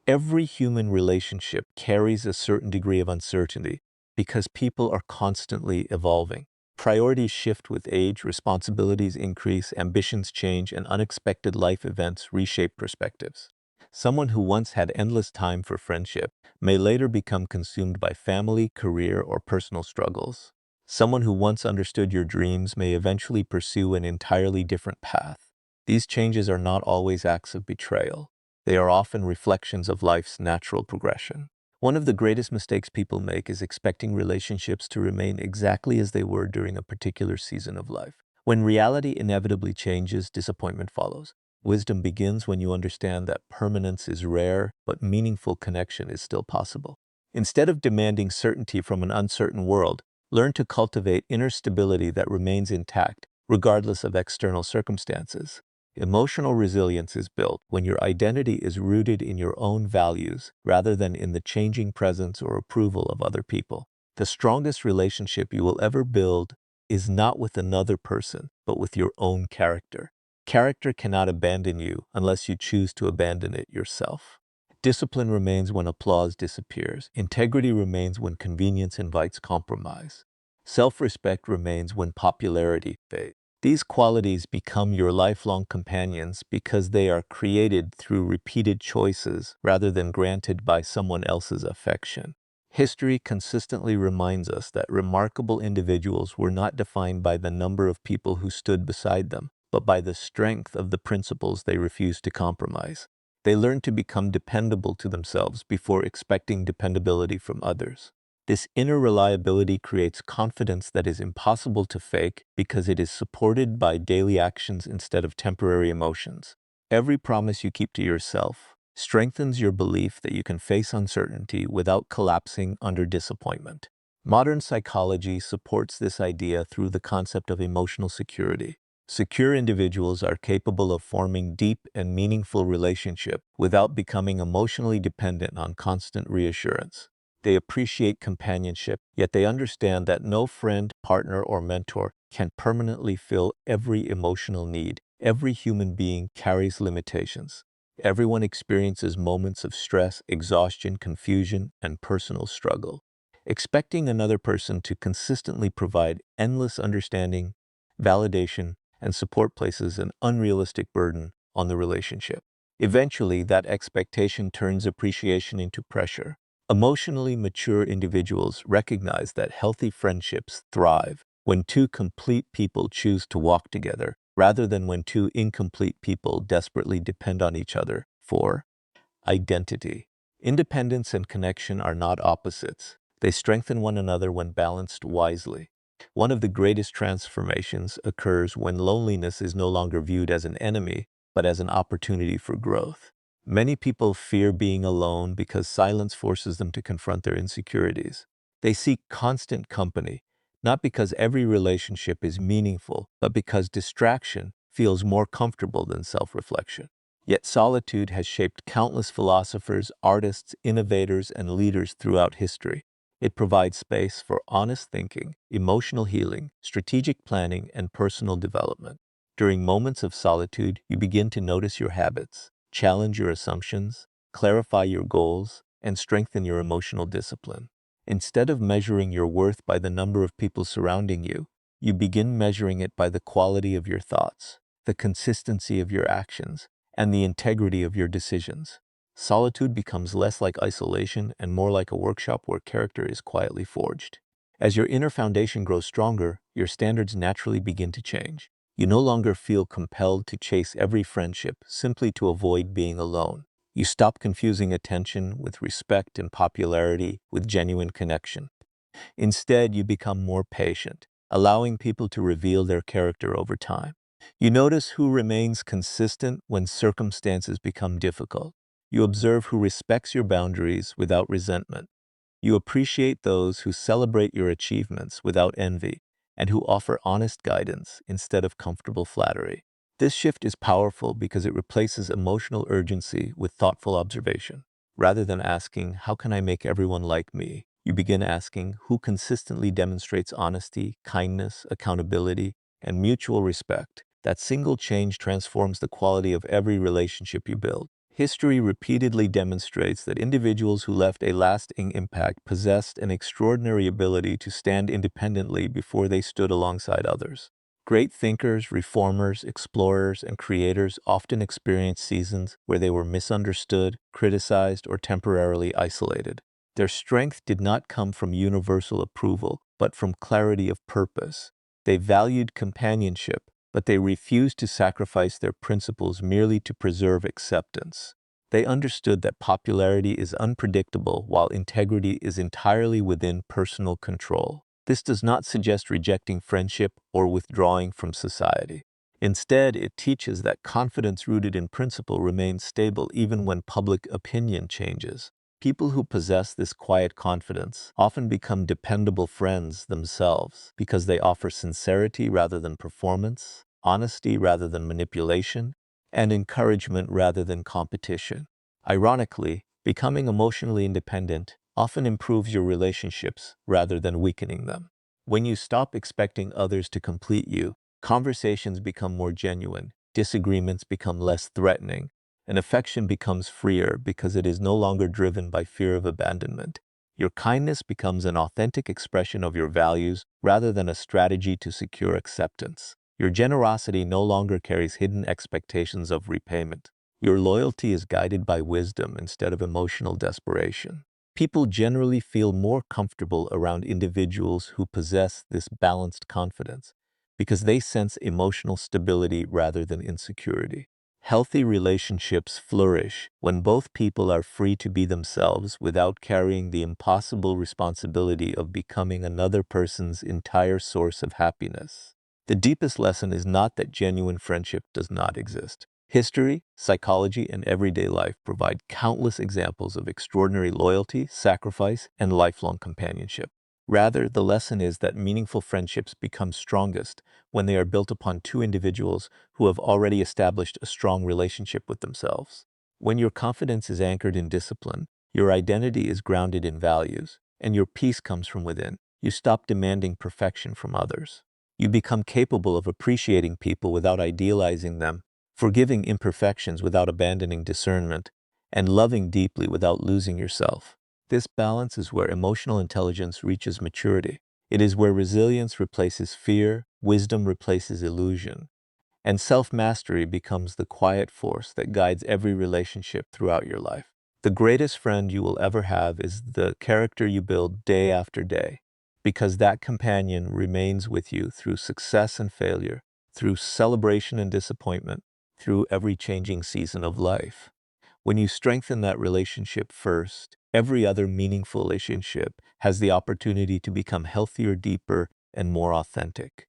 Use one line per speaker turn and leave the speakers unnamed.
Every human relationship carries a certain degree of uncertainty because people are constantly evolving. Priorities shift with age, responsibilities increase, ambitions change, and unexpected life events reshape perspectives. Someone who once had endless time for friendship may later become consumed by family, career, or personal struggles. Someone who once understood your dreams may eventually pursue an entirely different path. These changes are not always acts of betrayal. They are often reflections of life's natural progression. One of the greatest mistakes people make is expecting relationships to remain exactly as they were during a particular season of life. When reality inevitably changes, disappointment follows. Wisdom begins when you understand that permanence is rare, but meaningful connection is still possible. Instead of demanding certainty from an uncertain world, learn to cultivate inner stability that remains intact, regardless of external circumstances. Emotional resilience is built when your identity is rooted in your own values rather than in the changing presence or approval of other people. The strongest relationship you will ever build is not with another person, but with your own character. Character cannot abandon you unless you choose to abandon it yourself. Discipline remains when applause disappears. Integrity remains when convenience invites compromise. Self-respect remains when popularity fades. These qualities become your lifelong companions because they are created through repeated choices rather than granted by someone else's affection. History consistently reminds us that remarkable individuals were not defined by the number of people who stood beside them, but by the strength of the principles they refused to compromise. They learned to become dependable to themselves before expecting dependability from others. This inner reliability creates confidence that is impossible to fake because it is supported by daily actions instead of temporary emotions. Every promise you keep to yourself strengthens your belief that you can face uncertainty without collapsing under disappointment. Modern psychology supports this idea through the concept of emotional security. Secure individuals are capable of forming deep and meaningful relationships without becoming emotionally dependent on constant reassurance. They appreciate companionship, yet they understand that no friend, partner, or mentor can permanently fill every emotional need. Every human being carries limitations. Everyone experiences moments of stress, exhaustion, confusion, and personal struggle. Expecting another person to consistently provide endless understanding, validation, and support places an unrealistic burden on the relationship. Eventually, that expectation turns appreciation into pressure. Emotionally mature individuals recognize that healthy friendships thrive when two complete people choose to walk together, rather than when two incomplete people desperately depend on each other for identity. Independence and connection are not opposites. They strengthen one another when balanced wisely. One of the greatest transformations occurs when loneliness is no longer viewed as an enemy, but as an opportunity for growth. Many people fear being alone because silence forces them to confront their insecurities. They seek constant company, not because every relationship is meaningful, but because distraction feels more comfortable than self-reflection. Yet solitude has shaped countless philosophers, artists, innovators, and leaders throughout history. It provides space for honest thinking, emotional healing, strategic planning, and personal development. During moments of solitude, you begin to notice your habits, challenge your assumptions, clarify your goals, and strengthen your emotional discipline. Instead of measuring your worth by the number of people surrounding you, you begin measuring it by the quality of your thoughts, the consistency of your actions, and the integrity of your decisions. Solitude becomes less like isolation and more like a workshop where character is quietly forged. As your inner foundation grows stronger, your standards naturally begin to change. You no longer feel compelled to chase every friendship simply to avoid being alone. You stop confusing attention with respect and popularity with genuine connection. Instead, you become more patient, allowing people to reveal their character over time. You notice who remains consistent when circumstances become difficult. You observe who respects your boundaries without resentment. You appreciate those who celebrate your achievements without envy and who offer honest guidance instead of comfortable flattery. This shift is powerful because it replaces emotional urgency with thoughtful observation. Rather than asking, "How can I make everyone like me?" you begin asking, "Who consistently demonstrates honesty, kindness, accountability, and mutual respect?" That single change transforms the quality of every relationship you build. History repeatedly demonstrates that individuals who left a lasting impact possessed an extraordinary ability to stand independently before they stood alongside others. Great thinkers, reformers, explorers, and creators often experienced seasons where they were misunderstood, criticized, or temporarily isolated. Their strength did not come from universal approval, but from clarity of purpose. They valued companionship, but they refused to sacrifice their principles merely to preserve acceptance. They understood that popularity is unpredictable while integrity is entirely within personal control. This does not suggest rejecting friendship or withdrawing from society. Instead, it teaches that confidence rooted in principle remains stable even when public opinion changes. People who possess this quiet confidence often become dependable friends themselves because they offer sincerity rather than performance, honesty rather than manipulation, and encouragement rather than competition. Ironically, becoming emotionally independent often improves your relationships rather than weakening them. When you stop expecting others to complete you, conversations become more genuine, disagreements become less threatening, and affection becomes freer because it is no longer driven by fear of abandonment. Your kindness becomes an authentic expression of your values rather than a strategy to secure acceptance. Your generosity no longer carries hidden expectations of repayment. Your loyalty is guided by wisdom instead of emotional desperation. People generally feel more comfortable around individuals who possess this balanced confidence because they sense emotional stability rather than insecurity. Healthy relationships flourish when both people are free to be themselves without carrying the impossible responsibility of becoming another person's entire source of happiness. The deepest lesson is not that genuine friendship does not exist. History, psychology, and everyday life provide countless examples of extraordinary loyalty, sacrifice, and lifelong companionship. Rather, the lesson is that meaningful friendships become strongest when they are built upon two individuals who have already established a strong relationship with themselves. When your confidence is anchored in discipline, your identity is grounded in values, and your peace comes from within, you stop demanding perfection from others. You become capable of appreciating people without idealizing them, forgiving imperfections without abandoning discernment, and loving deeply without losing yourself. This balance is where emotional intelligence reaches maturity. It is where resilience replaces fear, wisdom replaces illusion, and self-mastery becomes the quiet force that guides every relationship throughout your life. The greatest friend you will ever have is the character you build day after day, because that companion remains with you through success and failure, through celebration and disappointment, through every changing season of life. When you strengthen that relationship first, every other meaningful relationship has the opportunity to become healthier, deeper, and more authentic.